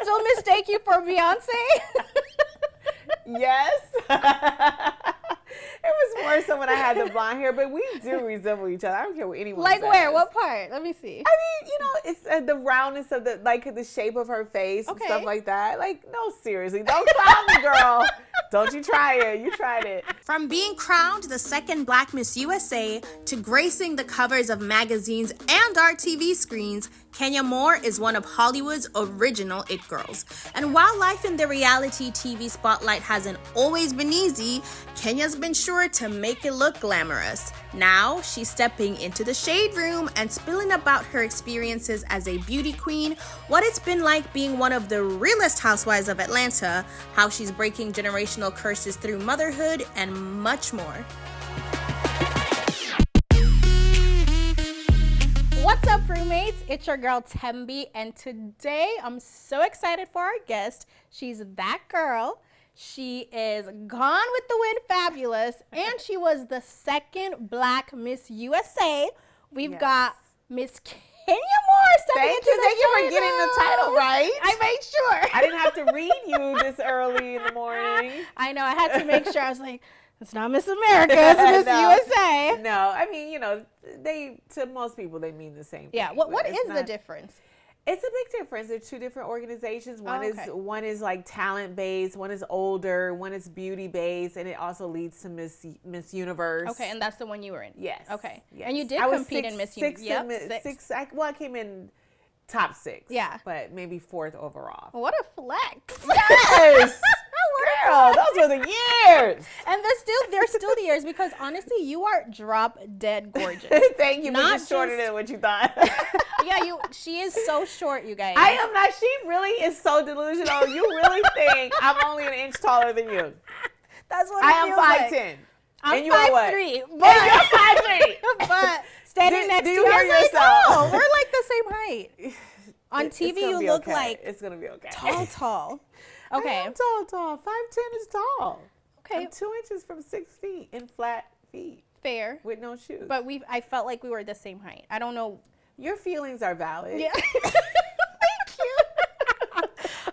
still mistake you for Beyonce? Yes. It was more so when I had the blonde hair, but we do resemble each other. I don't care what anyone says. Like where? What part? Let me see. I mean, it's the roundness of the shape of her face and stuff like that. Like, no, seriously, don't clown me, girl. Don't you try it. You tried it. From being crowned the second Black Miss USA to gracing the covers of magazines and our TV screens, Kenya Moore is one of Hollywood's original it girls. And while life in the reality TV spotlight hasn't always been easy, Kenya's been sure to make it look glamorous. Now, she's stepping into the shade room and spilling about her experiences as a beauty queen, what it's been like being one of the realest housewives of Atlanta, how she's breaking generational curses through motherhood, and much more. What's up, roommates? It's your girl Tembi, and today I'm so excited for our guest. She's that girl. She is gone with the wind fabulous, and she was the second Black Miss USA. We've got Miss Kenya Moore stepping into the show. Thank you for getting the title right. I made sure. I didn't have to read you this early in the morning. I know. I had to make sure. I was like, it's not Miss America, it's Miss USA. No, I mean, to most people, they mean the same thing. Yeah, what is the difference? It's a big difference. They're two different organizations. One is like talent based, one is older, one is beauty based, and it also leads to Miss Universe. Okay, and that's the one you were in. Yes. Okay. Yes. And you did compete in Miss Universe. I came in top 6. Yeah. But maybe 4th overall. What a flex. Yes. Girl, those were the years. And they're still the years, because honestly, you are drop dead gorgeous. Thank you. But just shorter than what you thought. Yeah, she is so short, you guys. I am not. She really is so delusional. You really think I'm only an inch taller than you? That's what I am 5'10". I'm and you are what? 5'3". You're 5'3". But standing next to you, hear yourself? Oh, we're like the same height. On TV, you look like it's gonna be okay. Tall. Okay. I am tall. 5'10" is tall. Okay. I'm 2 inches from 6 feet in flat feet. Fair. With no shoes. But I felt like we were the same height. I don't know. Your feelings are valid. Yeah. Thank you.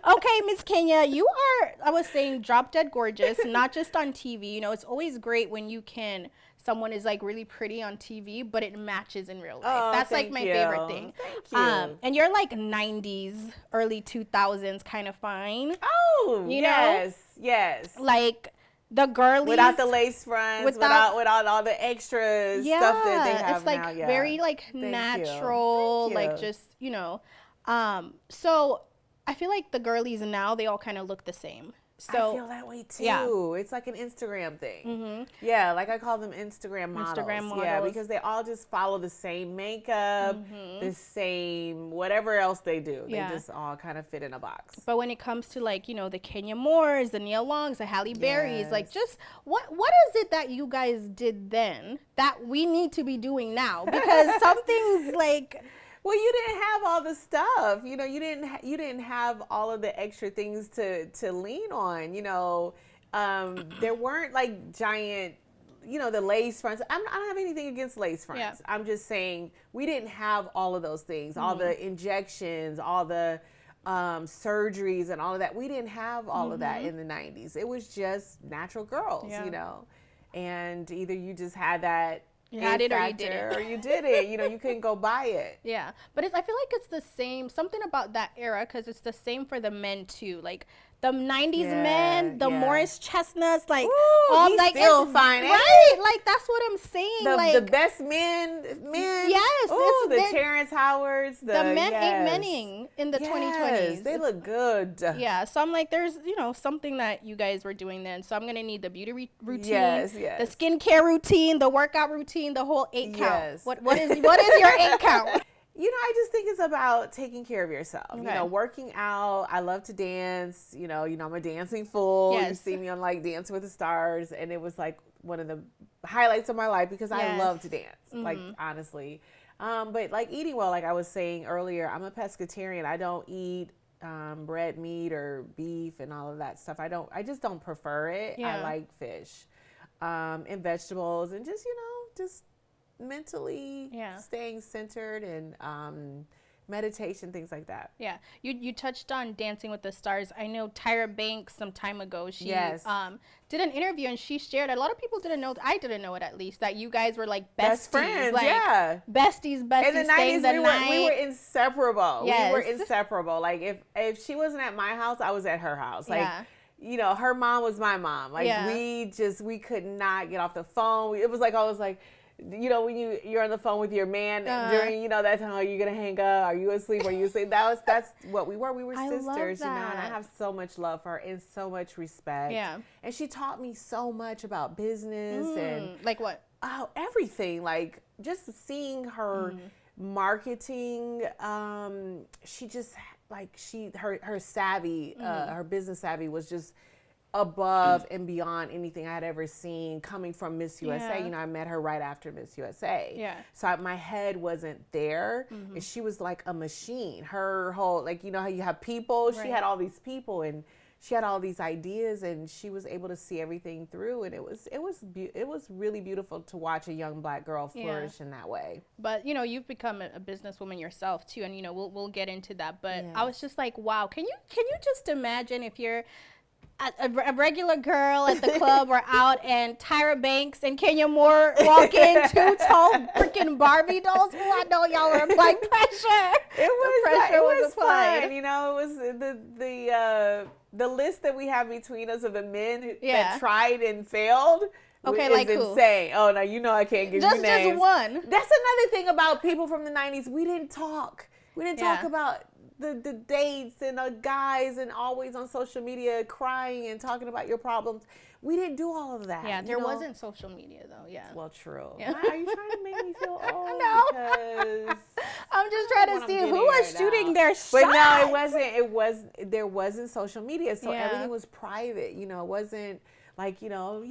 Okay, Miss Kenya, you are, I was saying, drop dead gorgeous, not just on TV. It's always great when someone is like really pretty on TV, but it matches in real life. That's like my favorite thing. Thank you. And you're like 90s, early 2000s kind of fine. Oh, yes. Like the girlies. Without the lace fronts, without all the extra stuff that they have it's like now. Yeah. very like natural, like just, so I feel like the girlies now, they all kind of look the same. So I feel that way too. Yeah. It's like an Instagram thing. Mm-hmm. Yeah, like I call them Instagram models. Yeah, because they all just follow the same makeup, the same whatever else they do. Yeah. They just all kind of fit in a box. But when it comes to like, the Kenya Moores, the Nia Longs, the Halle Berrys, like just what is it that you guys did then that we need to be doing now? Because something's like... Well, you didn't have all the stuff, you didn't have all of the extra things to lean on, there weren't like giant, the lace fronts. I don't have anything against lace fronts. Yeah. I'm just saying we didn't have all of those things, all the injections, all the surgeries and all of that. We didn't have all of that in the 90s. It was just natural girls, and either you just had that. You had it or you did it. Or you did it. You couldn't go buy it. Yeah. But I feel like it's the same, something about that era, because it's the same for the men too. Like the 90s men, the Morris Chestnuts, like all like still fine. Right. Like that's what I'm saying. The best men. Yes. Ooh, the Terrence Howards. The men ain't menning in the 2020s. They look good. Yeah. So I'm like, there's, something that you guys were doing then. So I'm going to need the beauty routine, the skincare routine, the workout routine, the whole 8 count. Yes. What is your 8 count? I just think it's about taking care of yourself. Okay. Working out. I love to dance. I'm a dancing fool. Yes. You see me on like Dancing with the Stars, and it was like one of the highlights of my life because I love to dance. Like honestly, but like eating well, like I was saying earlier, I'm a pescatarian. I don't eat red meat or beef and all of that stuff. I just don't prefer it. Yeah. I like fish, and vegetables, and just mentally staying centered and meditation, things like that. Yeah. You touched on Dancing with the Stars. I know Tyra Banks some time ago, she did an interview and she shared, a lot of people didn't know, I didn't know it at least, that you guys were like besties. Best friends, like, besties. In the 90s, we were inseparable. Yes. We were inseparable. Like if she wasn't at my house, I was at her house. Like, you know, her mom was my mom. Like we could not get off the phone. It was like always like, you know, when you're on the phone with your man during, you know, that time, are you gonna hang up? Are you asleep? Are you asleep? That's what we were. We were sisters, you know. And I have so much love for her and so much respect. Yeah. And she taught me so much about business and like what? Oh, everything. Like just seeing her marketing. She just like her savvy, her business savvy was just above and beyond anything I had ever seen coming from Miss USA. You know, I met her right after Miss USA. Yeah. So my head wasn't there. And she was like a machine. Her whole, like, you know how you have people? She had all these people and she had all these ideas and she was able to see everything through. And it was really beautiful to watch a young Black girl flourish in that way. But, you know, you've become a businesswoman yourself too. And, you know, we'll get into that. But I was just like, wow, can you just imagine if you're a regular girl at the club or out and Tyra Banks and Kenya Moore walk in, two tall freaking Barbie dolls? Oh, I know y'all were applying pressure. It was fun. You know, it was the list that we have between us of the men that tried and failed. Okay, is like insane. Who? Oh, no, you know I can't give you names. Just one. That's another thing about people from the 90s. We didn't talk. We didn't talk about the dates and the guys and always on social media crying and talking about your problems. We didn't do all of that. Yeah, there wasn't social media though. Yeah. Well, true. Yeah. Are you trying to make me feel old? No. Because I'm just trying to see who was shooting their shots. But no, it wasn't. There wasn't social media, so everything was private. You know, it wasn't like, you know,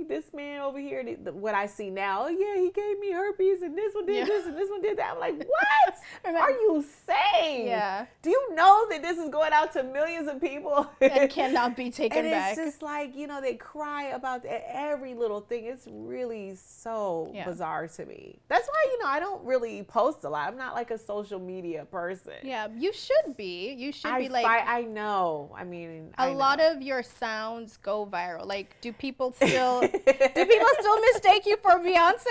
this man over here, what I see now, he gave me herpes and this one did this and this one did that. I'm like, what are you saying? Yeah. Do you know that this is going out to millions of people? And cannot be taken back. And it's just like, you know, they cry about every little thing. It's really so bizarre to me. That's why, you know, I don't really post a lot. I'm not like a social media person. Yeah, you should be. You should be like. I know. I mean, a lot of your sounds go viral. Like, do people still mistake you for Beyonce?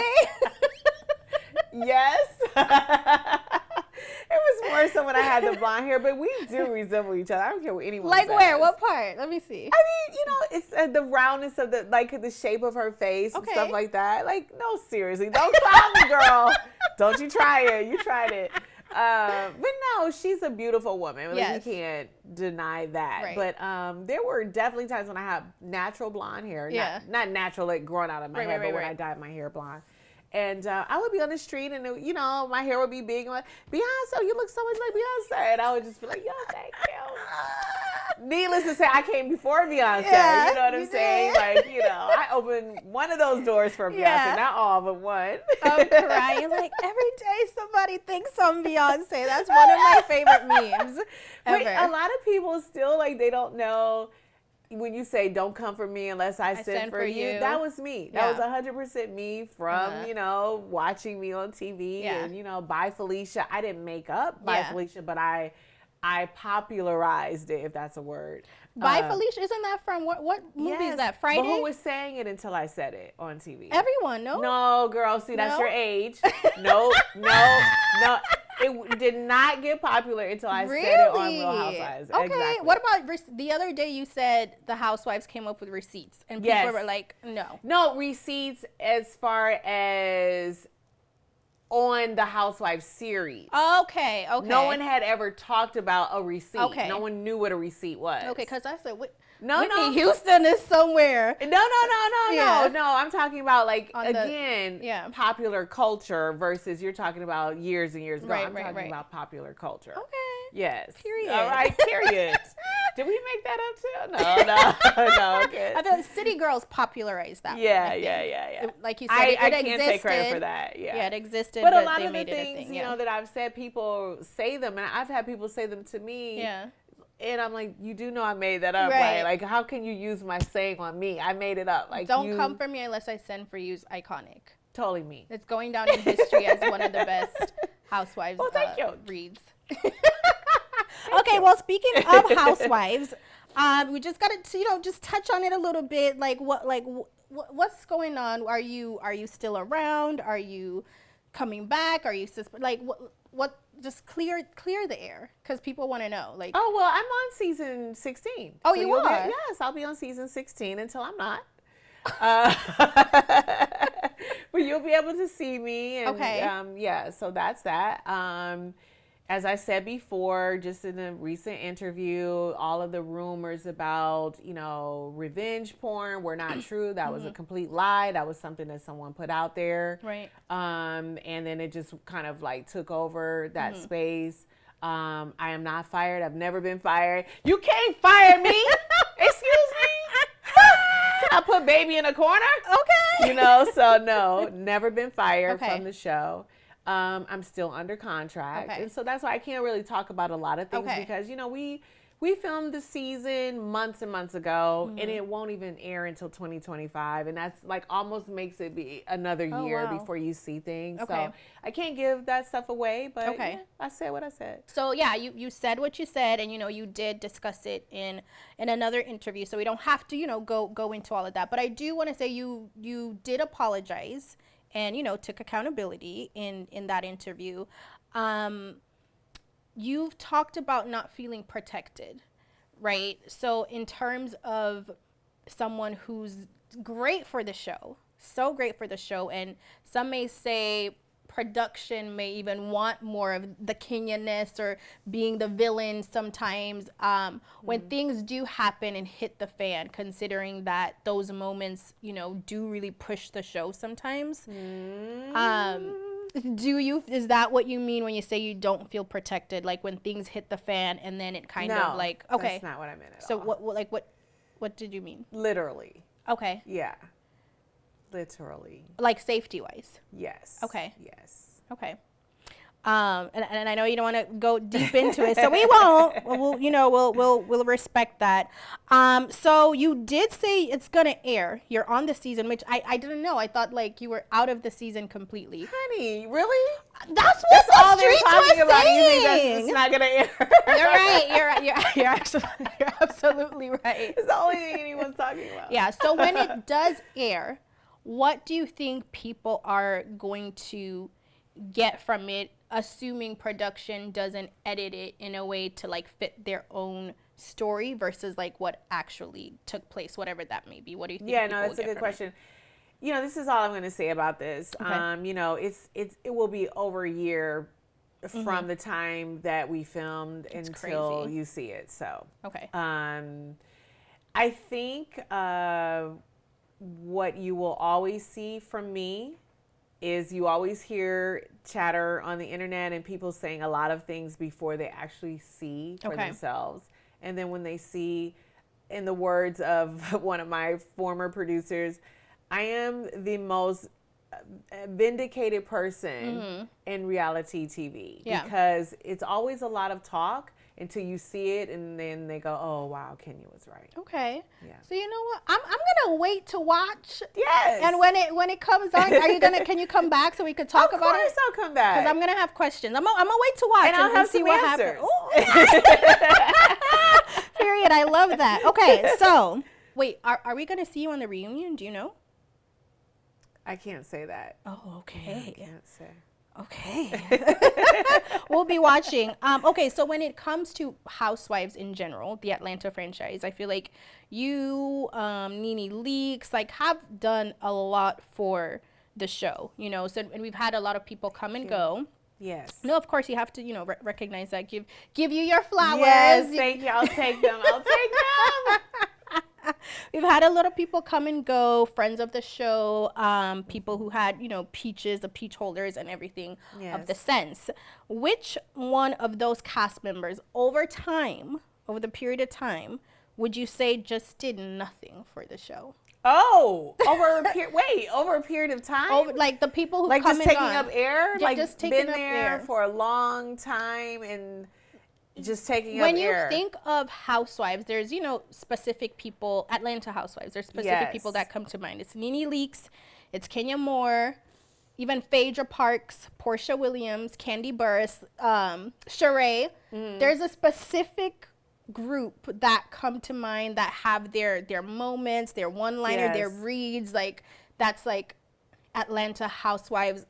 Yes. It was more so when I had the blonde hair, but we do resemble each other. I don't care what anyone says. Like where? What part? Let me see. I mean, you know, it's the roundness of the shape of her face and stuff like that. Like, no, seriously, don't clown me, girl. Don't you try it. You tried it. But no, she's a beautiful woman. Like, you can't deny that. Right. But there were definitely times when I had natural blonde hair. Yeah. Not natural, like growing out of my head, but when I dyed my hair blonde. And I would be on the street and, you know, my hair would be big. And like, Beyonce, you look so much like Beyonce. And I would just be like, yo, thank you. Needless to say, I came before Beyonce. Yeah, you know what I'm saying? Like, you know, I opened one of those doors for Beyonce. Not all, but one. I'm crying. Like, every day somebody thinks I'm Beyonce. That's one of my favorite memes ever. But a lot of people still, like, they don't know. When you say don't come for me unless I send for you, that was me. That was 100% me from, you know, watching me on TV and, you know, Bye Felicia. I didn't make up Bye Felicia, but I popularized it, if that's a word. Bye Felicia, isn't that from what movie is that? Friday? But who was saying it until I said it on TV? Everyone, no? No, girl, see, that's your age. No. It did not get popular until I said it on Real Housewives. Okay. Exactly. What about the other day you said the Housewives came up with receipts and people were like, no. No, receipts as far as on the Housewives series. Okay. No one had ever talked about a receipt. Okay. No one knew what a receipt was. Okay, because I said, No. Houston is somewhere. No. I'm talking about like popular culture versus you're talking about years and years ago. I'm talking about popular culture. Okay. Yes. Period. All right. Period. Did we make that up too? No. Okay. I feel City Girls popularized that. Yeah. Like you said, it can't existed. Take credit for that. Yeah, it existed. But a lot of the things, you know, that I've said, people say them, and I've had people say them to me. Yeah. And I'm like, you do know I made that up, right? Like, how can you use my saying on me? I made it up. Like, don't come for me unless I send for you is iconic. Totally me. It's going down in history as one of the best Housewives reads. Okay, well, speaking of housewives, we just got to, just touch on it a little bit. What's going on? Are you still around? Are you coming back? Are you what? Just clear the air because people want to know. Oh well, I'm on season 16. Oh, so you are? Yes, I'll be on season 16 until I'm not. But you'll be able to see me. And, okay. So that's that. As I said before, just in a recent interview, all of the rumors about, revenge porn were not true. That was a complete lie. That was something that someone put out there. Right. And then it just kind of took over that space. I am not fired. I've never been fired. You can't fire me. Excuse me. Can I put baby in a corner? Okay. So no, never been fired from the show. I'm still under contract. Okay. And so that's why I can't really talk about a lot of things because, we filmed the season months and months ago and it won't even air until 2025. And that's almost makes it be another year before you see things. Okay. So I can't give that stuff away, but I said what I said. So yeah, you said what you said and, you did discuss it in another interview. So we don't have to, go into all of that. But I do want to say you did apologize and, took accountability in that interview. You've talked about not feeling protected, right? So in terms of someone who's great for the show, so great for the show, and some may say production may even want more of the Kenyan-ness or being the villain sometimes when things do happen and hit the fan, considering that those moments, do really push the show sometimes. Is that what you mean when you say you don't feel protected? Like when things hit the fan and then it kind of okay. That's not what I meant at all. So what did you mean? Literally. Okay. Yeah. Literally. Like safety wise. Yes. Okay. Yes. Okay. And I know you don't want to go deep into it, so we won't. We'll respect that. So you did say it's gonna air. You're on the season, which I didn't know. I thought you were out of the season completely. Honey, really? That's what all the they're streets talking were about. You think saying. it's not gonna air? You're right. You're absolutely right. It's the only thing anyone's talking about. Yeah. So when it does air, what do you think people are going to get from it, assuming production doesn't edit it in a way to fit their own story versus what actually took place, whatever that may be? What do you think? Yeah, no, that's a good question. This is all I'm going to say about this. Okay. It will be over a year from the time that we filmed until crazy. you see it. So, Okay. I think what you will always see from me is you always hear chatter on the internet and people saying a lot of things before they actually see for themselves. And then when they see, in the words of one of my former producers, I am the most vindicated person in reality TV because it's always a lot of talk until you see it and then they go, oh wow, Kenya was right. Okay. Yeah. So you know what? I'm gonna wait to watch. Yes. And when it comes on, can you come back so we could talk about it? Of course I'll come back. Because I'm gonna have questions. I'm gonna wait to watch and I'll have see some what answers. happens. Period. I love that. Okay. So wait, are we gonna see you on the reunion? Do you know? I can't say that. Oh, okay. I can't say. Okay. We'll be watching. Okay, so when it comes to Housewives in general, the Atlanta franchise, I feel like you, Nene Leakes, have done a lot for the show, so, and we've had a lot of people come and go. Yes. No, of course you have to, recognize that. Give you your flowers. Yes, thank you. I'll take them. I'll take them. We've had a lot of people come and go, friends of the show, people who had, peaches, the peach holders and everything of the sense. Which one of those cast members over the period of time, would you say just did nothing for the show? Oh, over a period of time? The people who come just and taking gone. up air? Just taking been up there air. for a long time and just taking up when air. you think of housewives, there's, specific people, Atlanta housewives, there's specific people that come to mind. It's Nene Leakes, it's Kenya Moore, even Phaedra Parks, Portia Williams, Candy Burris, Sheree. There's a specific group that come to mind that have their moments, their one-liner, their reads, like that's like Atlanta Housewives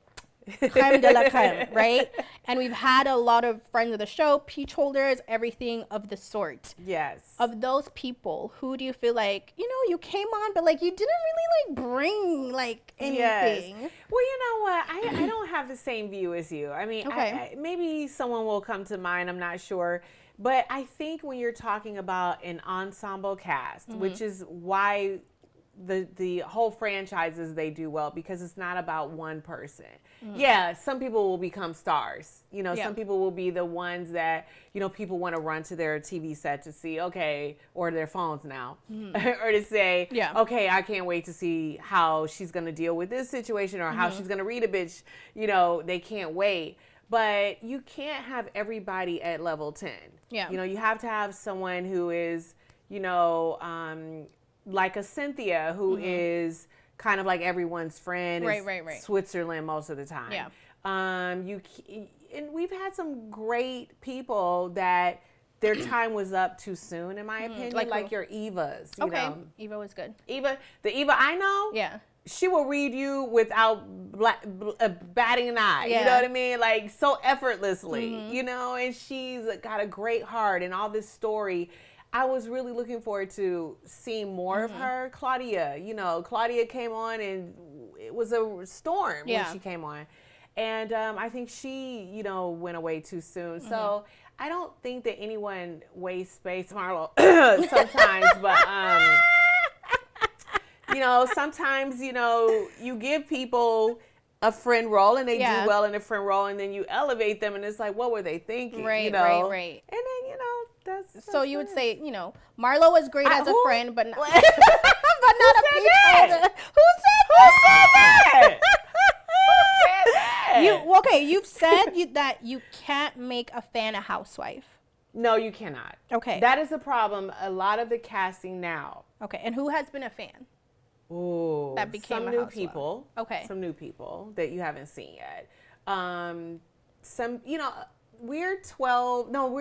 creme de la creme, right? And we've had a lot of friends of the show, peach holders, everything of the sort. Yes. Of those people, who do you feel like, you came on, but like you didn't really like bring like anything? Yes. Well, you know what? I don't have the same view as you. I mean, Okay. maybe someone will come to mind. I'm not sure. But I think when you're talking about an ensemble cast, which is why the whole franchises, they do well, because it's not about one person. Yeah, some people will become stars. Some people will be the ones that, people want to run to their TV set to see, okay, or their phones now, or to say, okay, I can't wait to see how she's going to deal with this situation, or how she's going to read a bitch. They can't wait. But you can't have everybody at level 10. Yeah. You have to have someone who is, like a Cynthia, who is kind of like everyone's friend. Right. Switzerland most of the time. Yeah. And we've had some great people that their time was up too soon, in my opinion. Like your Evas. You know. Eva was good. The Eva I know. Yeah. She will read you without batting an eye. Yeah. You know what I mean? Like, so effortlessly, and she's got a great heart and all this story. I was really looking forward to seeing more of her. Claudia came on, and it was a storm when she came on. And I think she, went away too soon. So I don't think that anyone wastes space, Marlo, sometimes, but... sometimes, you give people a friend role and they do well in a friend role, and then you elevate them, and it's like, what were they thinking? Right. And then, that's so you would say, Marlo was great as a friend, but not, but not Who a peach holder. Who said that? You've said that you can't make a fan a housewife. No, you cannot. Okay. That is the problem. A lot of the casting now. Okay, and who has been a fan? Ooh, That became some a new housewife. people. Okay. Some new people that you haven't seen yet. We're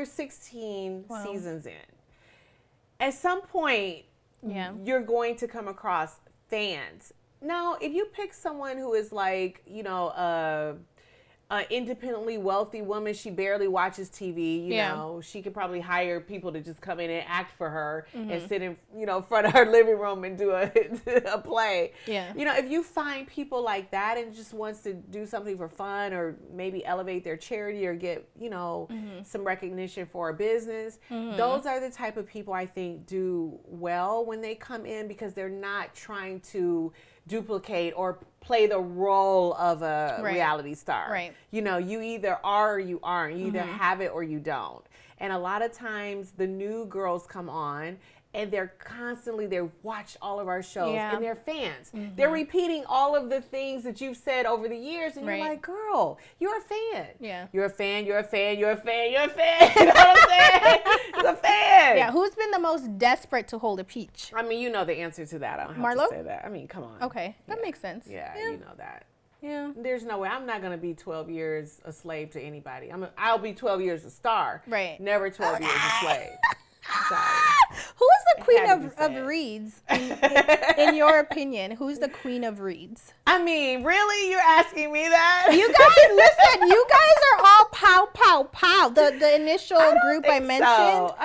16 seasons in. At some point, you're going to come across fans. Now, if you pick someone who is like, independently wealthy woman, she barely watches TV, you know, she could probably hire people to just come in and act for her and sit in, front of her living room and do a play. Yeah. If you find people like that and just wants to do something for fun, or maybe elevate their charity, or get, some recognition for a business, those are the type of people I think do well when they come in, because they're not trying to duplicate or play the role of a reality star. Right. You either are or you aren't. You either have it or you don't. And a lot of times the new girls come on and they watch all of our shows and they're fans. They're repeating all of the things that you've said over the years, and you're like, girl, you're a fan. Yeah. You're a fan, you're a fan, you're a fan, you're a fan. You know what I'm saying? It's a fan. Yeah, who's been the most desperate to hold a peach? I mean, you know the answer to that. I don't have Marlo? to say that. I mean, come on. Okay, that makes sense. Yeah, you know that. Yeah. There's no way. I'm not going to be 12 years a slave to anybody. I'll be 12 years a star. Right. Never 12 years a slave. Sorry. Who is the queen had to be of said. reads, in your opinion? Who's the queen of reads? I mean, really? You're asking me that? You guys, listen, you guys are all pow, pow, pow. The initial group I mentioned. So.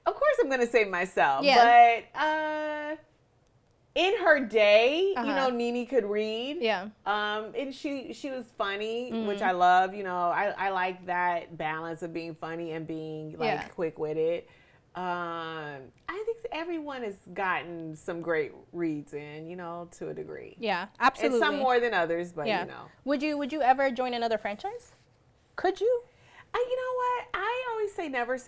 Of course I'm going to say myself. Yeah. But in her day, Nene could read. Yeah. And she was funny, which I love. I like that balance of being funny and being quick-witted. I think everyone has gotten some great reads in, to a degree. Yeah, absolutely. And some more than others, but Would you ever join another franchise? Could you? You know what? I always say never.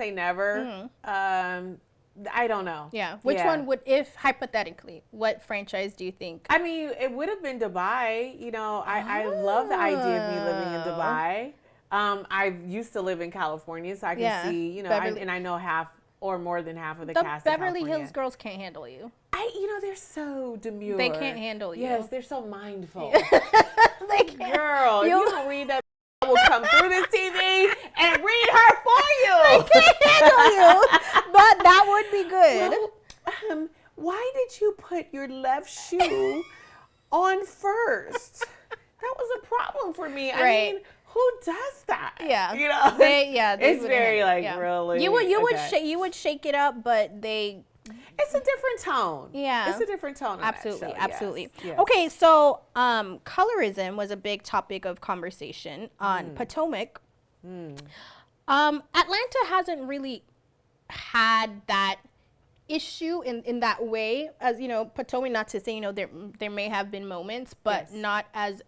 I don't know. Yeah. Which one would, if hypothetically, what franchise do you think? I mean, it would have been Dubai. I love the idea of me living in Dubai. I used to live in California, so I can see, and I know half or more than half of the cast. Beverly Hills girls can't handle you. I they're so demure. They can't handle you. Yes, they're so mindful. They can't. Girl, you don't read that. I will come through this TV and read her for you. Can't handle you. But that would be good. Well, why did you put your left shoe on first? That was a problem for me. Right. I mean, who does that? Yeah. They it's very really. You would okay. you would shake it up, but It's a different tone. Yeah. It's a different tone. Absolutely, On that show. absolutely. Yes. Yes. Okay, so colorism was a big topic of conversation on Potomac. Atlanta hasn't really had that issue in that way, as Potomac. Not to say there may have been moments, but not as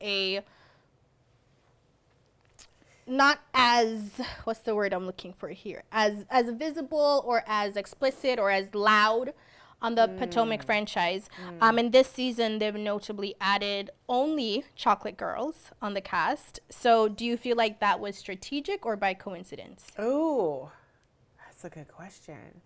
what's the word I'm looking for here, as visible or as explicit or as loud on the Potomac franchise. And this season they've notably added only chocolate girls on the cast. So do you feel like that was strategic or by coincidence? Oh, that's a good question.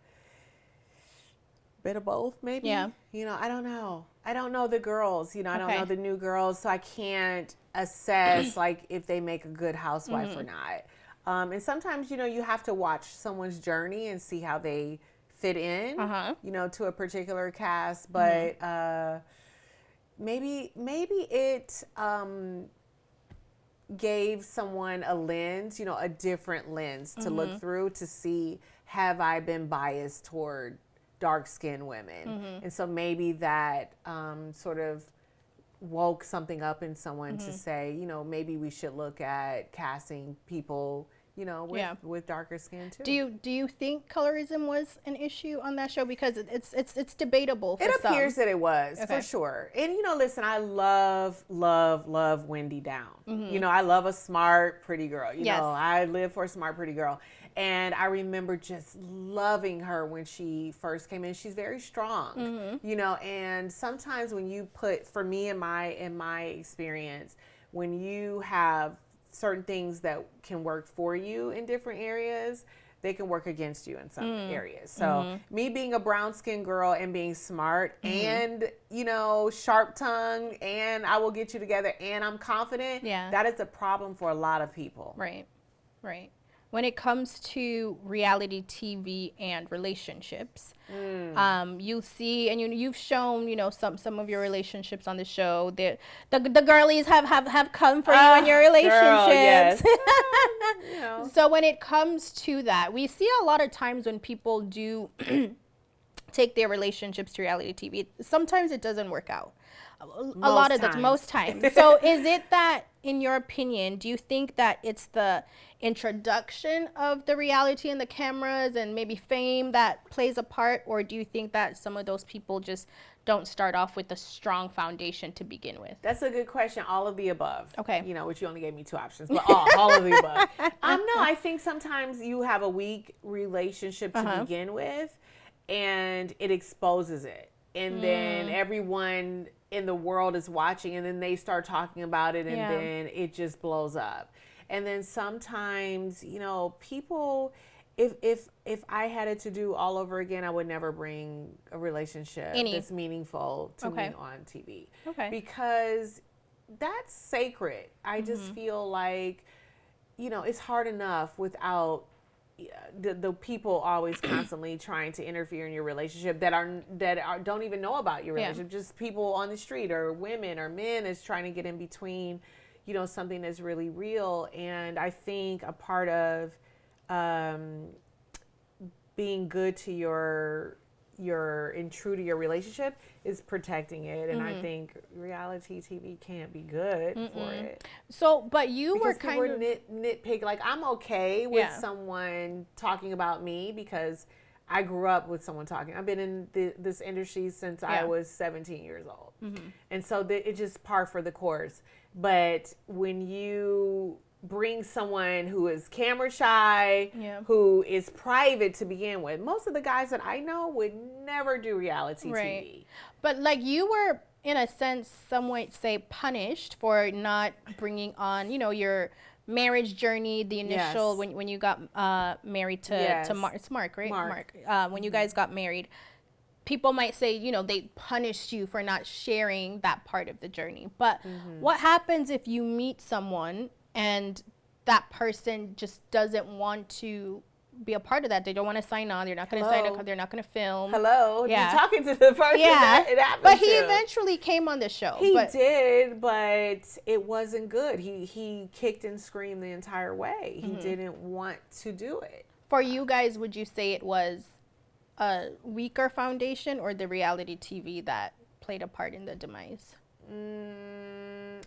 Bit of both, maybe. Yeah. I don't know. I don't know the girls. I don't Okay. know the new girls, so I can't assess like if they make a good housewife or not. And sometimes you have to watch someone's journey and see how they fit in. To a particular cast, but maybe it gave someone a lens, a different lens to look through to see, have I been biased toward dark-skinned women? And so maybe that sort of woke something up in someone to say, maybe we should look at casting people, with darker skin too. Do you think colorism was an issue on that show? Because it's debatable for It some. appears that it was, Okay. for sure. And listen, I love Wendy Down. I love a smart, pretty girl. Yes. I live for a smart, pretty girl. And I remember just loving her when she first came in. She's very strong, and sometimes when you put, for me in my experience, when you have certain things that can work for you in different areas, they can work against you in some areas. So me being a brown skinned girl and being smart and, sharp tongue, and I will get you together and I'm confident, that is a problem for a lot of people. Right. When it comes to reality TV and relationships, you see, and you've shown, some of your relationships on the show. The girlies have come for you in your relationships. Girl, yes. So when it comes to that, we see a lot of times when people do take their relationships to reality TV, sometimes it doesn't work out. Most times. So is it that, in your opinion, do you think that it's the introduction of the reality and the cameras and maybe fame that plays a part, or do you think that some of those people just don't start off with a strong foundation to begin with? That's a good question. All of the above. Okay. Which you only gave me 2 options, but all of the above. No, I think sometimes you have a weak relationship to begin with, and it exposes it, and then everyone in the world is watching, and then they start talking about it, and then it just blows up. And then sometimes, people, if I had it to do all over again, I would never bring a relationship that's meaningful to me on TV. Okay. Because that's sacred. I just feel like, it's hard enough without the people always constantly trying to interfere in your relationship that don't even know about your relationship. Just people on the street, or women or men, is trying to get in between, something that's really real. And I think a part of being good to your and true to your relationship is protecting it. And I think reality TV can't be good for it. So, but you Because were kind of nitpick. Like, I'm okay with someone talking about me because I grew up with someone talking. I've been in this industry since I was 17 years old. And so it's just par for the course. But when you bring someone who is camera shy, who is private to begin with, most of the guys that I know would never do reality TV. But like, you were, in a sense, some might say, punished for not bringing on, your marriage journey, the initial, when you got married to Mark, right? Mark. When you guys got married. people might say, you know, they punished you for not sharing that part of the journey. But what happens if you meet someone and that person just doesn't want to be a part of that? They don't want to sign on. They're not going to sign up. They're not going to film. Hello. Yeah. You're talking to the person that it happened but he to. eventually came on the show. He did, but it wasn't good. He kicked and screamed the entire way. He didn't want to do it. For you guys, would you say it was a weaker foundation or the reality TV that played a part in the demise?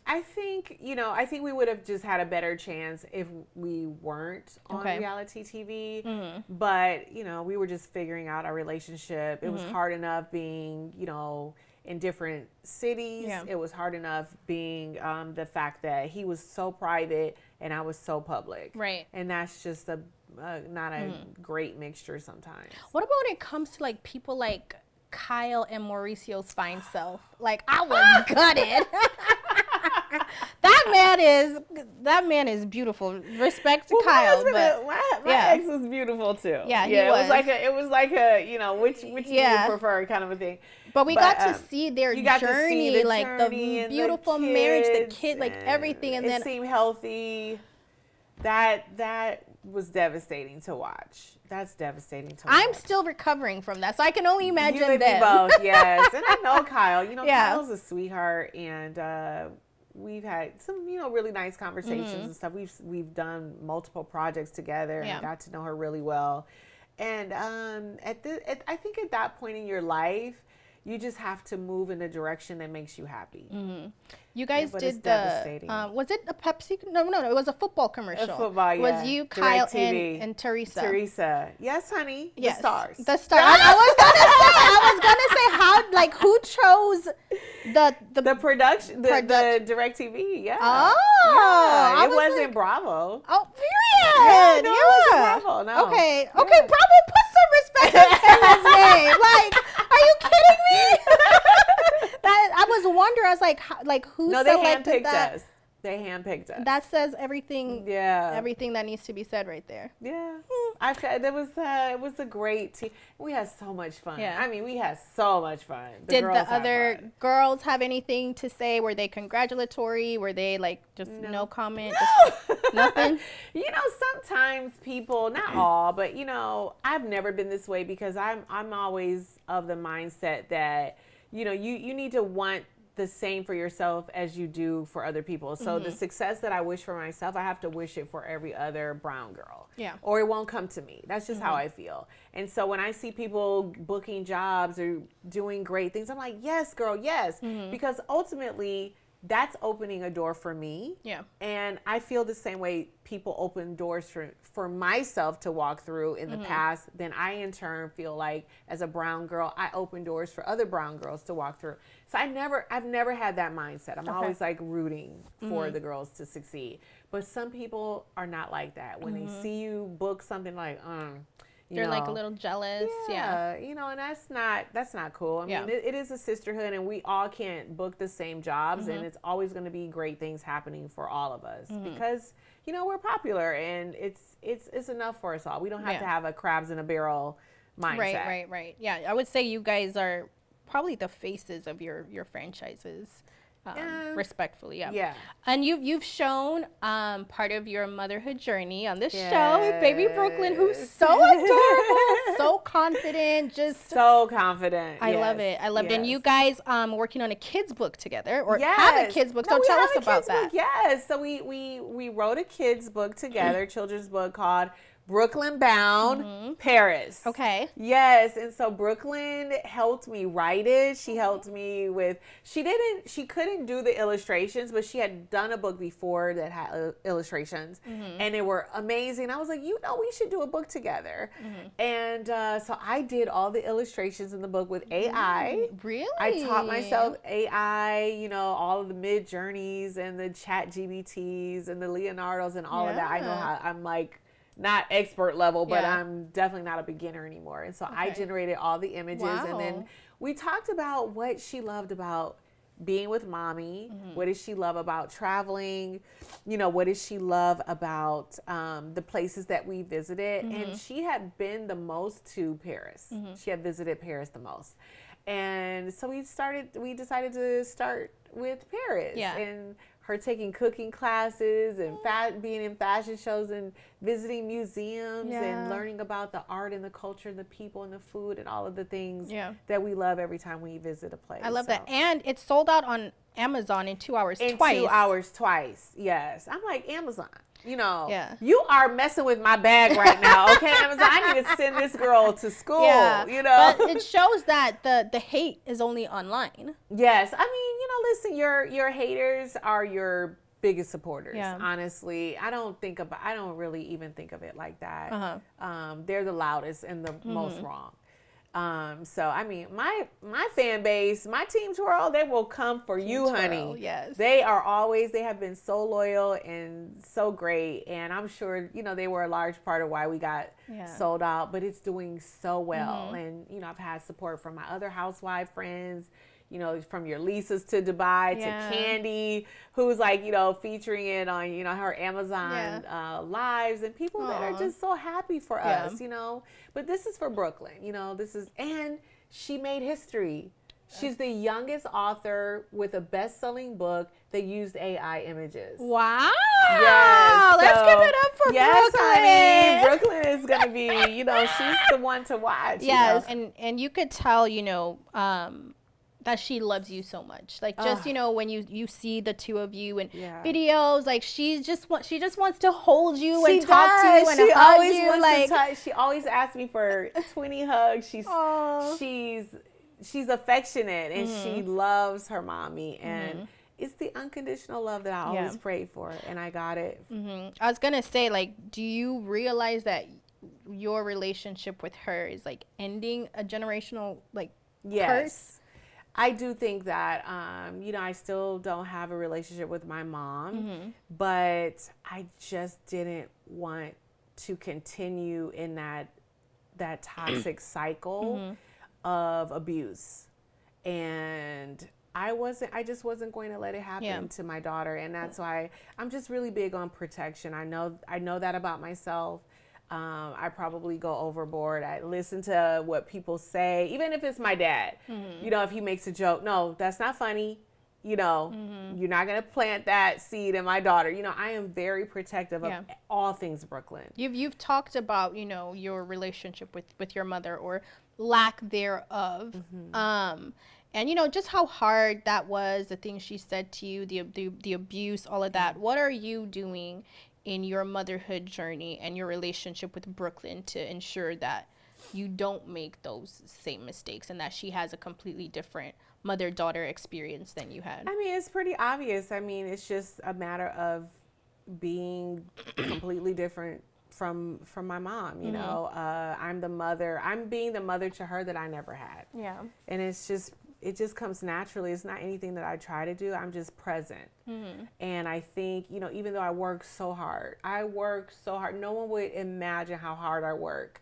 I think we would have just had a better chance if we weren't on reality TV. But, we were just figuring out our relationship. It was hard enough being, in different cities. Yeah. It was hard enough being the fact that he was so private and I was so public. Right. And that's just not a great mixture sometimes. What about when it comes to like people like Kyle and Mauricio's fine self? Like, I was gutted. That man is beautiful. Respect to Kyle, but my ex was beautiful too. Yeah, it was like a which do you prefer kind of a thing. But we got to see their journey, like the beautiful marriage, the kid, like everything, and then it seemed healthy. That was devastating to watch. That's devastating to watch. I'm still recovering from that, so I can only imagine you and them. me both, yes. And I know Kyle. Kyle's a sweetheart, and we've had some, really nice conversations and stuff. We've done multiple projects together, and I got to know her really well. And I think at that point in your life, you just have to move in a direction that makes you happy. You guys did was it a Pepsi? No, it was a football commercial. It was you, Kyle, and Teresa. Teresa. Yes, honey. Yes. The stars. I was gonna say how, like, who chose the production, the DirecTV, yeah. Oh. Yeah. It wasn't Bravo. Oh, period. No, it wasn't Bravo, no. Okay, Bravo, put some respect on Taylor's name. Like, are you kidding me? I was wondering. I was like, who selected that? They handpicked us. That says everything. Yeah. Everything that needs to be said right there. Yeah. I said it was a great team. We had so much fun. Yeah. I mean, we had so much fun. Did the other girls have anything to say? Were they congratulatory? Were they like just no comment? Just nothing? Sometimes people, not all, but I've never been this way because I'm always of the mindset that you need to want the same for yourself as you do for other people. So the success that I wish for myself, I have to wish it for every other brown girl. Yeah. Or it won't come to me. That's just how I feel. And so when I see people booking jobs or doing great things, I'm like, yes, girl, yes. Because ultimately, that's opening a door for me. Yeah. And I feel the same way people open doors for myself to walk through in the past. Then I, in turn, feel like as a brown girl, I open doors for other brown girls to walk through. So I've never had that mindset. I'm always like rooting for the girls to succeed. But some people are not like that. When they see you book something like, they're like a little jealous. Yeah. And that's not cool. I mean, it is a sisterhood and we all can't book the same jobs and it's always going to be great things happening for all of us because, we're popular and it's enough for us all. We don't have to have a crabs in a barrel mindset. Right. Yeah. I would say you guys are probably the faces of your franchises. Respectfully, yeah. And you've shown part of your motherhood journey on this show with baby Brooklyn, who's so adorable, so confident, just so confident. I love it. And you guys working on a kids book together, or have a kids book. So tell us about that. Yes. So we wrote a kids book together, children's book called Brooklyn Bound Paris. Okay. Yes. And so Brooklyn helped me write it. She helped me with, she couldn't do the illustrations, but she had done a book before that had illustrations and they were amazing. I was like, we should do a book together. And so I did all the illustrations in the book with AI. Really? I taught myself AI, all of the Mid Journeys and the Chat GBTs and the Leonardos and all of that. I know how I'm like, not expert level, but I'm definitely not a beginner anymore. And so I generated all the images and then we talked about what she loved about being with mommy? What does she love about traveling? You know, what does she love about the places that we visited? And she had been the most to Paris. She had visited Paris the most. And so we decided to start with Paris. Yeah. And her taking cooking classes and being in fashion shows and visiting museums and learning about the art and the culture and the people and the food and all of the things that we love every time we visit a place. I love that. And it's sold out on Amazon in 2 hours in twice. 2 hours twice. Yes. I'm like, Amazon, you know, Yeah. you are messing with my bag right now. Okay, Amazon, I need to send this girl to school, you know. But it shows that the hate is only online. Yes. I mean, you know, listen, your haters are your biggest supporters. Yeah. Honestly, I don't really even think of it like that. They're the loudest and the most wrong. So I mean, my fan base, my team Twirl, they will come for you, Twirl, honey. yes. They have been so loyal and so great. And I'm sure, you know, they were a large part of why we got sold out, but it's doing so well. And, you know, I've had support from my other housewife friends, you know, from your Lisa's to Dubai to Candy, who's like, you know, featuring it on, you know, her Amazon lives, and people that are just so happy for us, you know. But this is for Brooklyn, you know, and she made history. She's the youngest author with a best-selling book that used AI images. Wow. Yes. Let's give it up for Brooklyn. Honey. Brooklyn is going to be, you know, she's the one to watch. Yes. You know? And you could tell, you know, that she loves you so much. Like, just, you know, when you see the two of you in videos, like, she just wants to hold you and talk to you and she hug always you. wants Like, to touch. She always asks me for 20 hugs. She's affectionate, and she loves her mommy, and it's the unconditional love that I always prayed for, and I got it. I was gonna say, like, do you realize that your relationship with her is like ending a generational curse? I do think that, you know, I still don't have a relationship with my mom, but I just didn't want to continue in that toxic cycle of abuse. And I just wasn't going to let it happen to my daughter. And that's why I'm just really big on protection. I know that about myself. I probably go overboard. I listen to what people say, even if it's my dad. You know, if he makes a joke, no, that's not funny. You know, you're not going to plant that seed in my daughter. You know, I am very protective of all things Brooklyn. You've talked about, you know, your relationship with your mother, or lack thereof. And, you know, just how hard that was, the things she said to you, the abuse, all of that. What are you doing in your motherhood journey and your relationship with Brooklyn to ensure that you don't make those same mistakes, and that she has a completely different mother-daughter experience than you had? I mean, it's pretty obvious. I mean, it's just a matter of being completely different from my mom, you know. I'm being the mother to her that I never had. Yeah. And it just comes naturally. It's not anything that I try to do. I'm just present. And I think, you know, even though I work so hard, no one would imagine how hard I work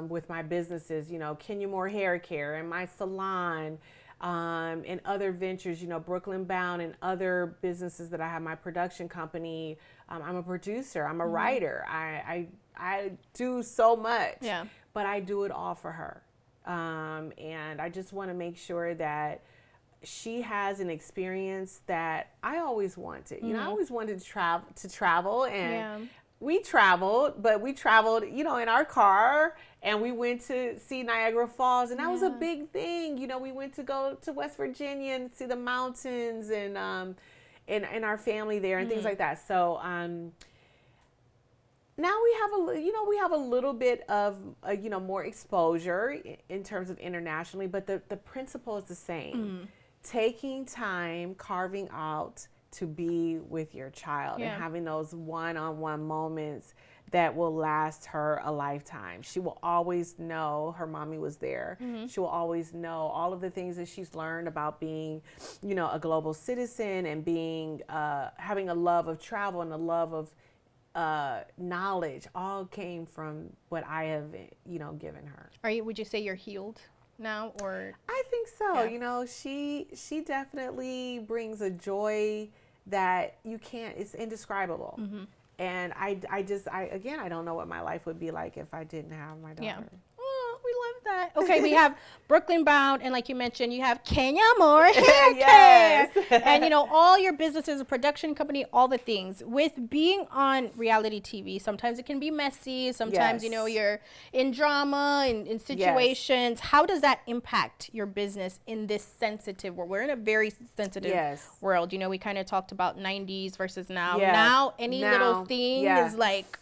with my businesses, you know, Kenya Moore Hair Care and my salon, and other ventures, you know, Brooklyn Bound and other businesses that I have, my production company. I'm a producer. I'm a writer. I do so much, but I do it all for her. And I just want to make sure that she has an experience that I always wanted. You know, I always wanted to travel, and we traveled, you know, in our car, and we went to see Niagara Falls, and that was a big thing. You know, we went to go to West Virginia and see the mountains, and our family there and things like that. So, now we have a little bit of, you know, more exposure in terms of internationally, but the principle is the same. Taking time, carving out to be with your child and having those one-on-one moments that will last her a lifetime. She will always know her mommy was there. She will always know all of the things that she's learned about being, you know, a global citizen, and being, having a love of travel and a love of knowledge, all came from what I have, you know, given her. Would you say you're healed? now, or? I think so. Yeah. You know, she definitely brings a joy that you can't. It's indescribable. And I again, I don't know what my life would be like if I didn't have my daughter. Yeah. Oh, we love that. Okay, we have Brooklyn Bound, and like you mentioned, you have Kenya Moore Hair Yes. Care. And, you know, all your businesses, a production company, all the things. With being on reality TV, sometimes it can be messy. Sometimes, you know, you're in drama and in situations. How does that impact your business in this sensitive world? We're in a very sensitive world. You know, we kind of talked about 90s versus now. Now, any little thing is like...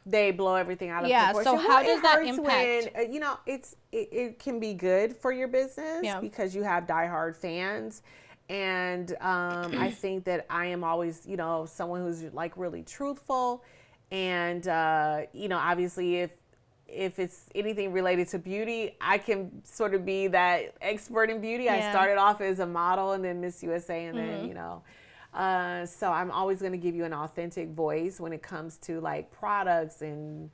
They blow everything out of proportion. So how does that impact? When, you know, it can be good for your business because you have diehard fans. And I think that I am always, you know, someone who's like really truthful. And, you know, obviously if it's anything related to beauty, I can sort of be that expert in beauty. I started off as a model and then Miss USA and then, you know. So I'm always going to give you an authentic voice when it comes to like products and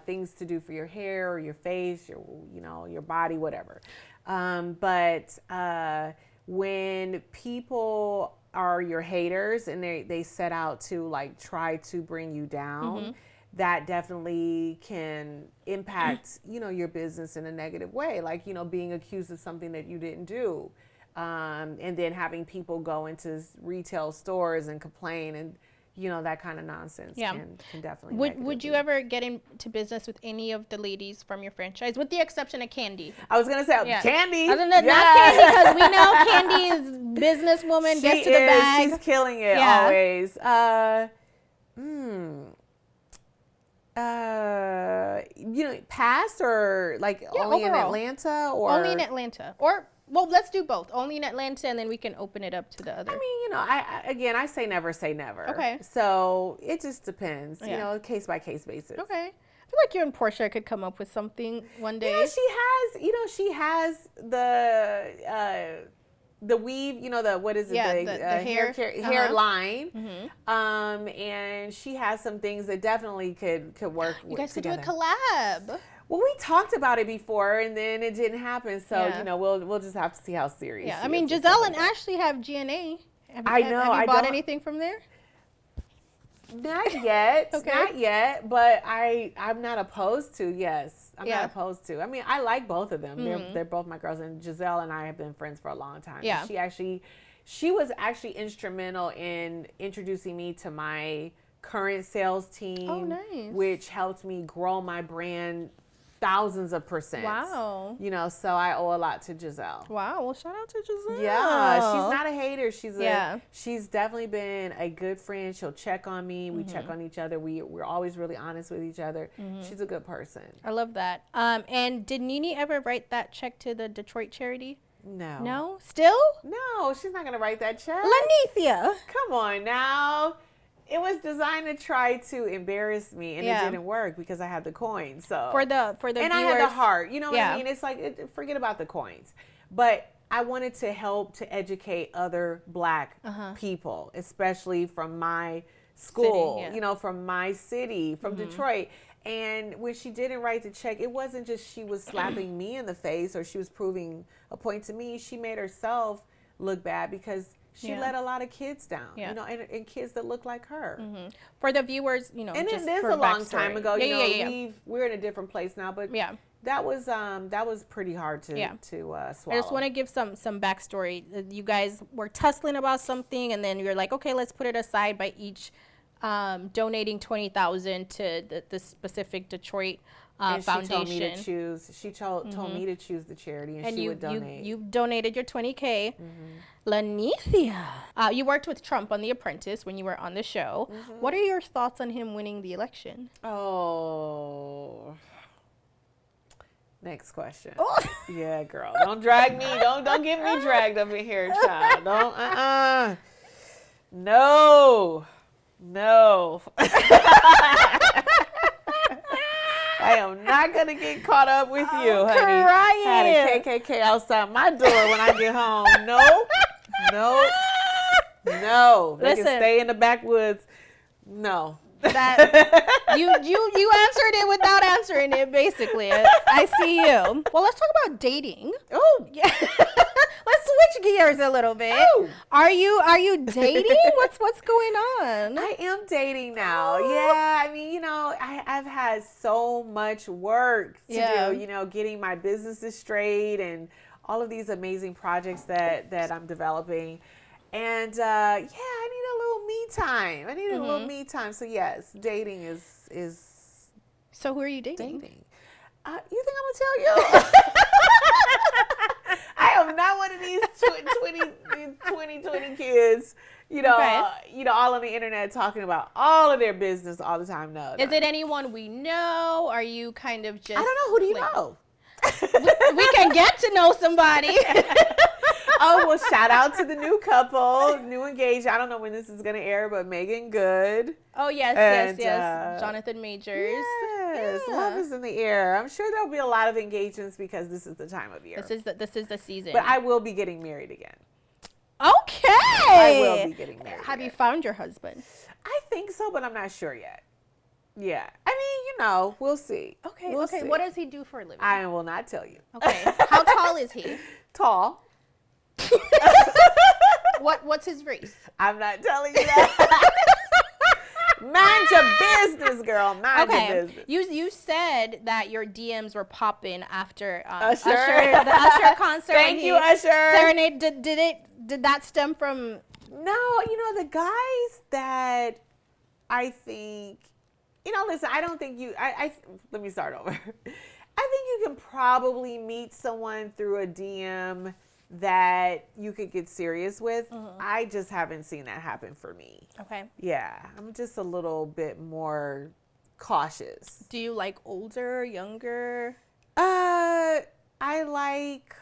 things to do for your hair or your face, your, you know, your body, whatever. But when people are your haters and they set out to like try to bring you down, that definitely can impact, you know, your business in a negative way. Like, you know, being accused of something that you didn't do. And then having people go into retail stores and complain and, you know, that kind of nonsense can definitely. Would you ever get into business with any of the ladies from your franchise, with the exception of Candy? I was going to say Candy. Other than not Candy, because we know Candy is businesswoman, gets to the bag. She's killing it always. You know, past or like only overall. in Atlanta or only in Atlanta or. Well, let's do both. Only in Atlanta, and then we can open it up to the other. I mean, you know, I say never say never. Okay. So it just depends, you know, case by case basis. Okay. I feel like you and Portia could come up with something one day. You know, she has the weave, you know, the hair line. And she has some things that definitely could work together. You guys could do a collab. Well, we talked about it before, and then it didn't happen. So you know, we'll just have to see how serious. Yeah, I mean, Giselle and Ashley have GNA. I know. Have you bought anything from there? Not yet. Not yet. But I'm not opposed to. Yes, I'm not opposed to. I mean, I like both of them. They're both my girls, and Giselle and I have been friends for a long time. Yeah. She was actually instrumental in introducing me to my current sales team. Oh, nice. Which helped me grow my brand thousands of %. Wow. You know, so I owe a lot to Giselle. Wow. Well, shout out to Giselle. Yeah, she's not a hater. She's definitely been a good friend. She'll check on me. We check on each other. We're always really honest with each other. She's a good person. I love that. And did Nene ever write that check to the Detroit charity? No. No? Still? No, she's not going to write that check. Lanithia. Come on now. It was designed to try to embarrass me, and it didn't work because I had the coins. So for the and viewers, I had the heart. You know what I mean? It's like forget about the coins, but I wanted to help to educate other Black people, especially from my school. You know, from my city, from Detroit. And when she didn't write the check, it wasn't just she was slapping me in the face or she was proving a point to me. She made herself look bad because she let a lot of kids down, you know, and kids that look like her. For the viewers, you know, and just this for a long backstory. time ago. You know, we're in a different place now, but that was pretty hard to swallow. I just want to give some backstory. You guys were tussling about something, and then you're like, okay, let's put it aside by each donating $20,000 to the specific Detroit and foundation. She told me to choose. She told me to choose the charity, and she would donate. You donated your $20K. Lanithia, you worked with Trump on The Apprentice when you were on the show. What are your thoughts on him winning the election? Oh. Next question. Yeah, girl. Don't drag me. Don't get me dragged up in here, child. Don't. No. I am not gonna get caught up with you, honey. Crying. I had a KKK outside my door when I get home. No. They can stay in the backwoods. No. That you answered it without answering it, basically. I see you. Well, let's talk about dating. Oh, Yeah. Let's switch gears a little bit. Oh. Are you dating? What's going on? I am dating now. Oh. Yeah, I mean, I've had so much work to do, getting my businesses straight and all of these amazing projects that I'm developing. And I need a little me time. I need a little me time. So yes, dating is So who are you dating? dating. You think I'm gonna tell you? I am not one of these 2020 kids, all on the internet talking about all of their business all the time. No. Is it anyone we know? Are you kind of just... I don't know. Who do you know? We can get to know somebody. Oh, well, shout out to the new couple, new engaged. I don't know when this is going to air, but Megan Good. Oh, yes, And, yes. Jonathan Majors. Yes, Yeah. love is in the air. I'm sure there'll be a lot of engagements because this is the time of year. This is the season. But I will be getting married again. Okay. I will be getting married. Have you again. found your husband? I think so, but I'm not sure yet. Yeah. I mean, we'll see. Okay, We'll okay. see. What does he do for a living? I will not tell you. Okay. How tall is he? Tall. What's his race? I'm not telling you that. Mind your business, girl. Mind your business. You said that your DMs were popping after Usher. the Usher concert. Thank you, Usher. Serenade. Did that stem from? No, the guys that I think, listen, I don't think let me start over. I think you can probably meet someone through a DM that you could get serious with. I just haven't seen that happen for me. Okay. Yeah, I'm just a little bit more cautious. Do you like older, younger? I like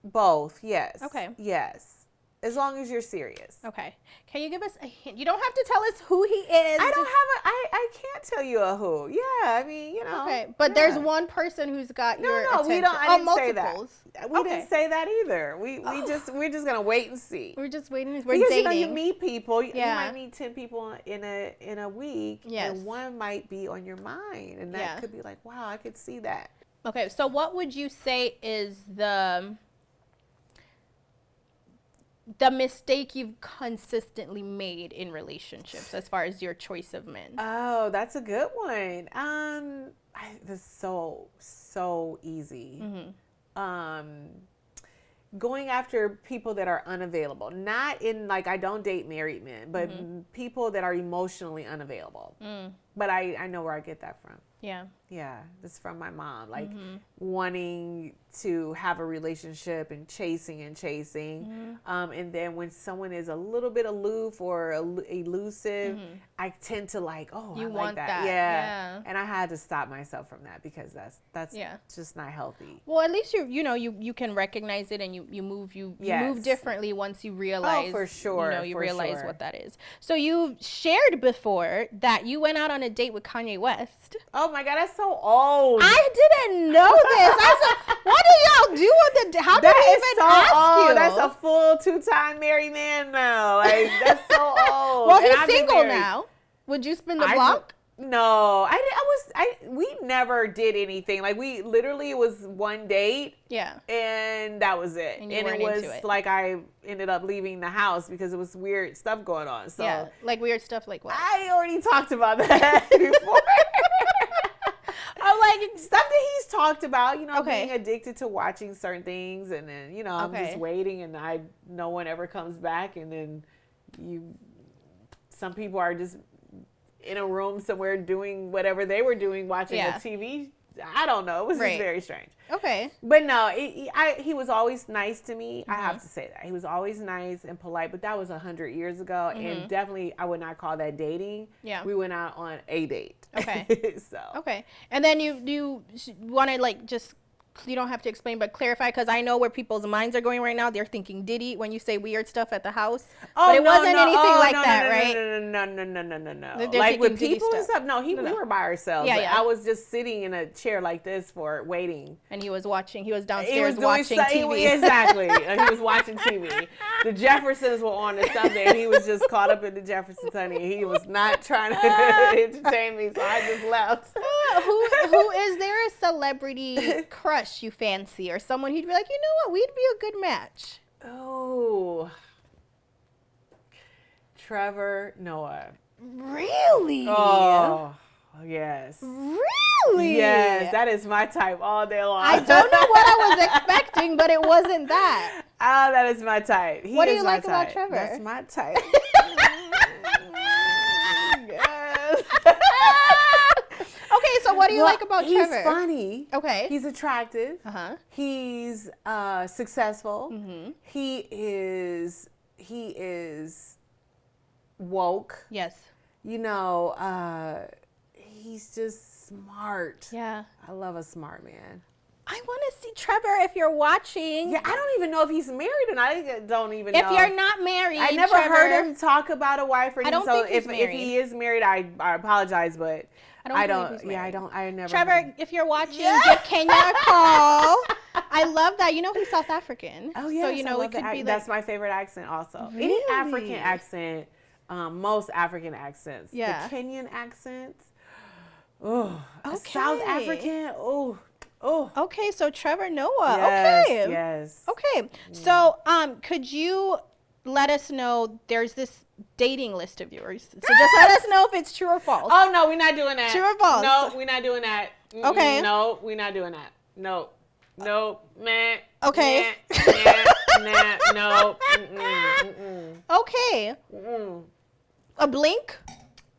both. Yes. Okay. Yes. As long as you're serious. Okay. Can you give us a hint? You don't have to tell us who he is. I can't tell you a who. Yeah, I mean, Okay, but there's one person who's got your attention. we don't. I didn't say that. multiples. We didn't say that either. We're just gonna wait and see. We're just waiting. We're Because dating. you meet people. You Yeah. might meet 10 people in a week, Yes. and one might be on your mind, and that could be like, wow, I could see that. Okay, so what would you say is the mistake you've consistently made in relationships as far as your choice of men? Oh, that's a good one. This is so easy. Going after people that are unavailable, not in like, I don't date married men, but people that are emotionally unavailable. But I know where I get that from. Yeah. Yeah, it's from my mom, like wanting to have a relationship and chasing. And then when someone is a little bit aloof or elusive, I tend to like, I You like want that. Yeah. And I had to stop myself from that because that's just not healthy. Well, at least you can recognize it and you move differently once you realize. Oh, for sure. You for realize sure. what that is. So you shared before that you went out on a date with Kanye West. Oh my God, that's so old. I didn't know this. I said, what do y'all do on the? How did he even ask you? That's a full 2-time married man now. Like, that's so old. Well, And he's I've been single married. now. Would you spin the block? No, we never did anything. Like, it was one date. Yeah. And that was it. And it was like I ended up leaving the house because it was weird stuff going on. So yeah, like weird stuff like what? I already talked about that before. I'm like, stuff that he's talked about, Okay. being addicted to watching certain things, and then, I'm just waiting, and no one ever comes back, and then some people are just in a room somewhere doing whatever they were doing, watching a TV. I don't know. It was just very strange. Okay. But no, he was always nice to me. I have to say that. He was always nice and polite, but that was 100 years ago, and definitely I would not call that dating. Yeah. We went out on a date. Okay. So. Okay. And then you want to like just you don't have to explain, but clarify, because I know where people's minds are going right now. They're thinking Diddy when you say weird stuff at the house. Oh, but it no, wasn't no. anything Oh, like no, that, no, right? No. They're Like with thinking Diddy people and stuff. stuff. No, we were by ourselves. Yeah, but yeah. I was just sitting in a chair like this waiting. And he was watching. He was He downstairs was watching TV. Exactly. He was watching TV. The Jeffersons were on a Sunday, and he was just caught up in the Jeffersons, honey. He was not trying to entertain me, so I just left. Who is there a celebrity crush you fancy, or someone who'd be like, you know what, we'd be a good match? Oh, Trevor Noah. Really? Oh, yes. Really? Yes, that is my type all day long. I don't know what I was expecting, but it wasn't that. Ah, that is my type. What do is you my like about type. Trevor? That's my type. Yes. Okay, so what do you like about Trevor? He's funny. Okay. He's attractive. Uh-huh. He's successful. Mm-hmm. He is woke. Yes. You know, he's just smart. Yeah. I love a smart man. I want to see Trevor if you're watching. Yeah, I don't even know if he's married, and I don't even know. If you're not married, I never Trevor, heard him talk about a wife or I anything. don't So think he's if he is married, I apologize, but I don't believe he's Yeah, married. I never. Trevor, if you're watching, give Kenya a call. I love that. You know he's South African. Oh yeah, So you know it could be that's like my favorite accent. Also, Really? any African accent, most African accents. Yeah. The Kenyan accents. Oh, Okay. South African. Oh. Okay, so Trevor Noah. Yes, Okay. yes. Okay. So could you let us know, there's this dating list of yours. So just let us know if it's true or false. Oh no, we're not doing that. True or false? No, we're not doing that. Okay. No, we're not doing that. No, man. Okay. Nah, no. Okay. A blink?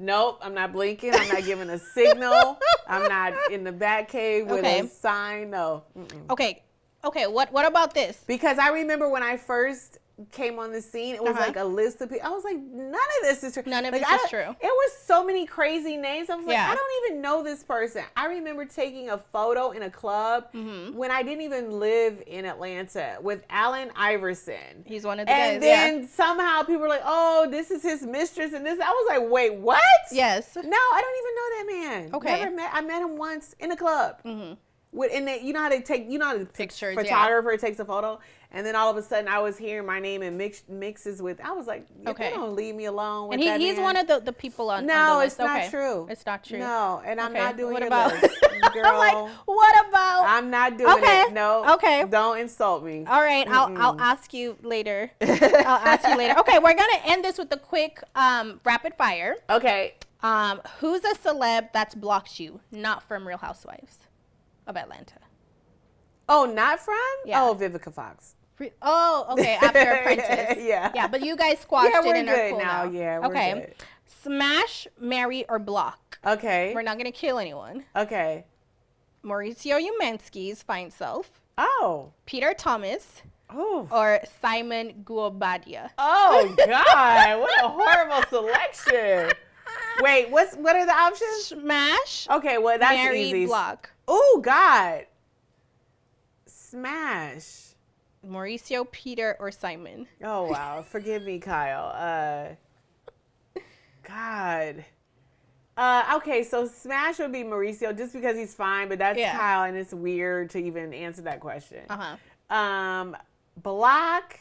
Nope, I'm not blinking. I'm not giving a signal. I'm not in the back cave with Okay. a sign. No. Okay. Okay, what about this? Because I remember when I first came on the scene, it was Uh-huh. like a list of people. I was like, none of this is true. None of Like, this is true. It was so many crazy names. I was like, Yeah. I don't even know this person. I remember taking a photo in a club Mm-hmm. when I didn't even live in Atlanta with Allen Iverson. He's one of the And guys, yeah. then somehow people were like, oh, this is his mistress and this. I was like, wait, what? Yes. No, I don't even know that man. Okay. I met him once in a club. Mm-hmm. You know how they take, the Pictures, yeah. photographer takes a photo, and then all of a sudden I was hearing my name and mixes with. I was like, Okay. They don't leave me alone. With And that he's man. one of the people on No, the it's list. not Okay. true. It's not true. No, and I'm Okay. not doing What your about list, girl. I'm like, what about I'm not doing Okay. it. No. Okay. Don't insult me. All right, I'll ask you later. I'll ask you later. Okay, we're gonna end this with a quick rapid fire. Okay. Who's a celeb that's blocked you, not from Real Housewives of Atlanta? Oh, not from? Yeah. Oh, Vivica Fox. Oh, okay, after Apprentice. Yeah. Yeah, but you guys squashed Yeah, it we're and are good cool now. now. Yeah, we're okay. good. Smash, marry, or block. Okay. We're not gonna kill anyone. Okay. Mauricio Umansky's fine self, Oh. Peter Thomas, Oh. or Simon Guobadia. Oh God! What a horrible selection. Wait, what are the options? Smash, Okay, well that's marry, easy. block. Oh God! Smash. Mauricio, Peter, or Simon. Oh wow! Forgive me, Kyle. God. Okay, so Smash would be Mauricio just because he's fine, but that's Yeah. Kyle, and it's weird to even answer that question. Uh-huh. Block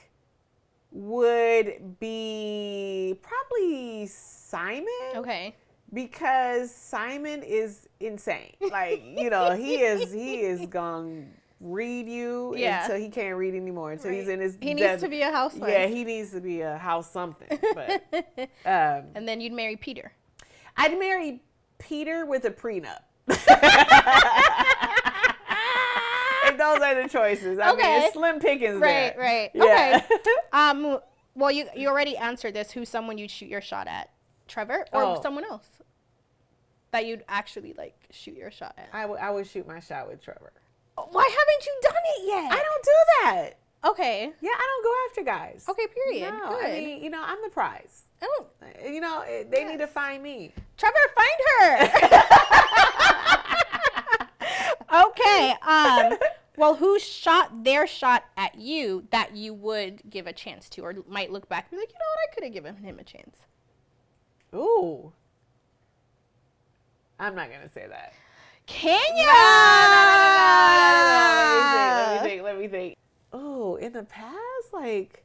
would be probably Simon. Okay. Because Simon is insane. Like, he is gonna read you Yeah. until he can't read anymore. Until he's in his He needs to be a housewife. Yeah, he needs to be a house something. But And then you'd marry Peter. I'd marry Peter with a prenup. If those are the choices. I mean, it's slim pickings Right, there. right. Yeah. Okay. Well, you already answered this. Who's someone you'd shoot your shot at? Trevor or someone else that you'd actually shoot your shot at? I would shoot my shot with Trevor. Why haven't you done it yet? I don't do that. Okay. Yeah, I don't go after guys. Okay, period. No, Good. I mean, I'm the prize. Oh, They need to find me. Trevor, find her. Okay. Well, who shot their shot at you that you would give a chance to, or might look back and be like, you know what, I could have given him a chance. Ooh. I'm not going to say that. Kenya! No. Let me think. Oh, in the past, like,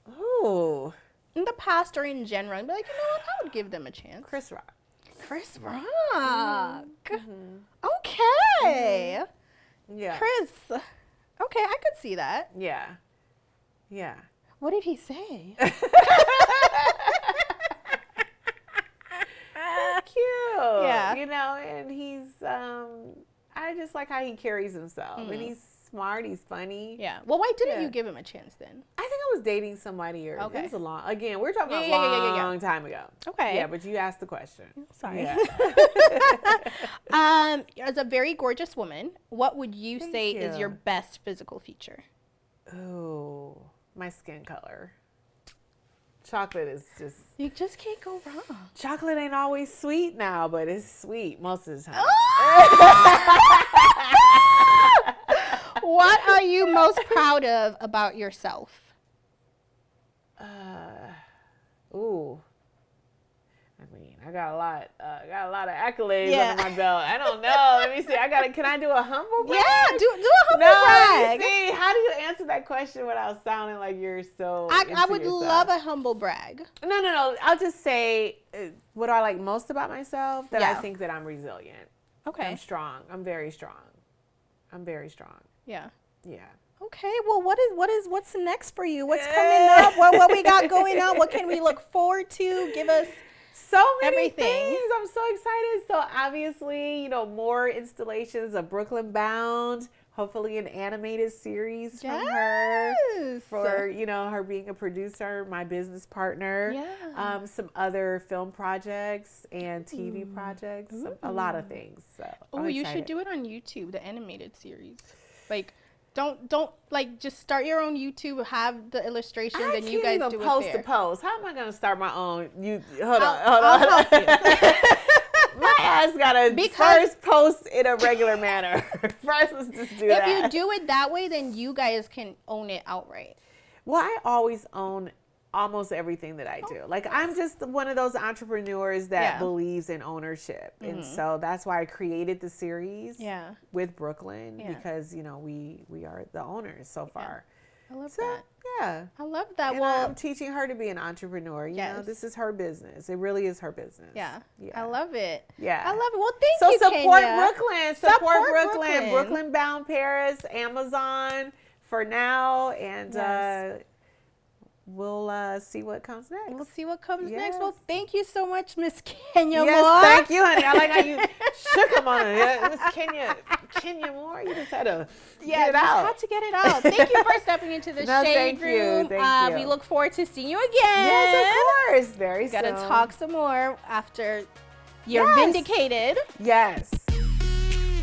oh. In the past or in general, be like, you know what, I would give them a chance. Chris Rock. Chris Rock. Okay. Yeah. Chris. Okay, I could see that. Yeah. Yeah. What did he say? Cute. Yeah. You know, and he's I just like how he carries himself. And he's smart, he's funny. Yeah. Well, why didn't you give him a chance then? I think I was dating somebody or Okay. it was a long again, we're talking about a long time ago. Okay. Yeah, but you asked the question. Sorry. Yeah. As a very gorgeous woman, what would you Thank say is you. your best physical feature? Oh, my skin color. Chocolate is just You just can't go wrong. chocolate ain't always sweet now, but it's sweet most of the time. What are you most proud of about yourself? Ooh. I mean, I got a lot of accolades Yeah. under my belt. I don't know. Let me see. Can I do a humble brag? Yeah, do a humble No, brag. see, how do you answer that question without sounding like you're so I into would yourself? love a humble brag. No. I'll just say what I like most about myself, that I Yeah. think that I'm resilient. Okay. I'm strong. I'm very strong. Yeah. Yeah. Okay. Well, what's next for you? What's coming up? What we got going on? What can we look forward to? Give us So many everything. things. I'm so excited. So obviously, you know, more installations of Brooklyn Bound. Hopefully an animated series from her. Yes. For, you know, her being a producer, my business partner. Yeah. Some other film projects and TV projects. A lot of things. So Oh, you should do it on YouTube, the animated series. Like, don't like just start your own YouTube, have the illustrations, I and you guys can't do even it post there. to post. How am I going to start my own? Hold I'll on. help you. My ass gotta Because- first post in a regular manner. First, let's just do If that. you do it that way, then you guys can own it outright. Well, I always own almost everything that I do. Like, I'm just one of those entrepreneurs that Yeah. believes in ownership. And so that's why I created the series Yeah. with Brooklyn, Yeah. because, you know, we are the owners so far. I love So, that. yeah. I love that. And Well, I'm teaching her to be an entrepreneur. You know, Yes. this is her business. It really is her business. yeah. Yeah. I love it. Yeah. I love it. Well, thank So you, support Kenya. Brooklyn. Support Brooklyn. Brooklyn. Brooklyn Bound Paris, Amazon for now. And Yes. we'll see what comes next. We'll see what comes next. Yes. Well, thank you so much, Miss Kenya Yes, Moore. thank you, honey. I like how you shook him on it. Miss Kenya Moore. You just had to Yeah, get it just out. had to get it out. Thank you for stepping into the No, shade thank you. room. Thank you. We look forward to seeing you again. Yes, of course. Very Gotta soon. talk some more after you're Yes. vindicated. Yes.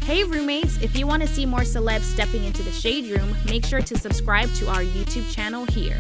Hey roommates, if you want to see more celebs stepping into the shade room, make sure to subscribe to our YouTube channel here.